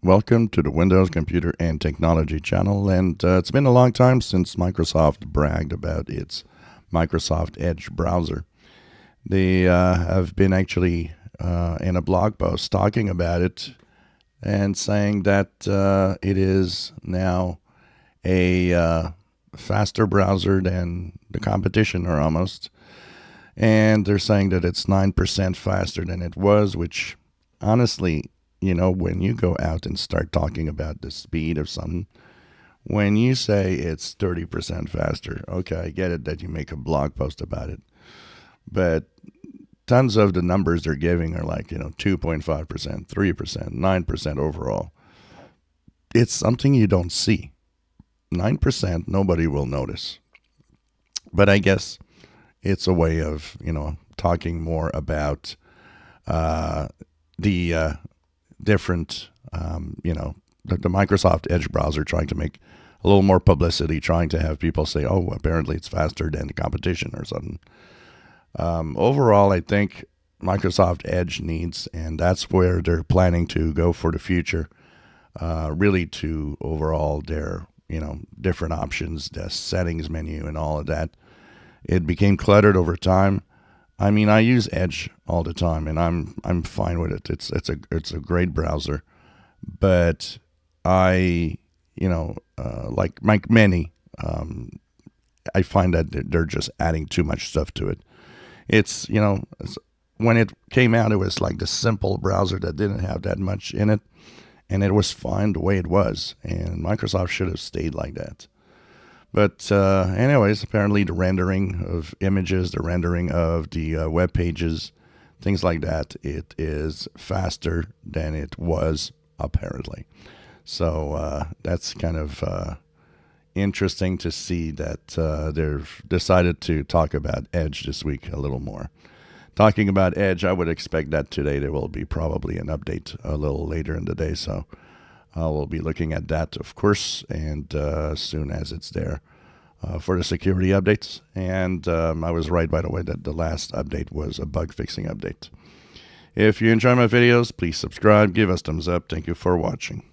Welcome to the Windows Computer and Technology channel, and it's been a long time since Microsoft bragged about its Microsoft Edge browser. They have been actually in a blog post talking about it and saying that it is now a faster browser than the competition, or almost. And they're saying that it's 9% faster than it was, which honestly, when you go out and start talking about the speed of something, when you say it's 30% faster, okay, I get it that you make a blog post about it. But tons of the numbers they're giving are like, 2.5%, 3%, 9% overall. It's something you don't see. 9%, nobody will notice. But I guess it's a way of, talking more about the different, the Microsoft Edge browser, trying to make a little more publicity, trying to have people say, oh, apparently it's faster than the competition or something. Overall, I think Microsoft Edge needs, and that's where they're planning to go for the future, really to overall their, different options, the settings menu and all of that. It became cluttered over time. I mean, I use Edge all the time, and I'm fine with it. It's a great browser, but I, like many, I find that they're just adding too much stuff to it. When it came out, it was like the simple browser that didn't have that much in it, and it was fine the way it was. And Microsoft should have stayed like that. But anyways, apparently the rendering of images, the rendering of the web pages, things like that, it is faster than it was apparently. So that's kind of interesting to see that they've decided to talk about Edge this week a little more. Talking about Edge, I would expect that today there will be probably an update a little later in the day. So we'll be looking at that, of course, and as soon as it's there for the security updates. And I was right, by the way, that the last update was a bug fixing update. If you enjoy my videos, please subscribe, give us thumbs up. Thank you for watching.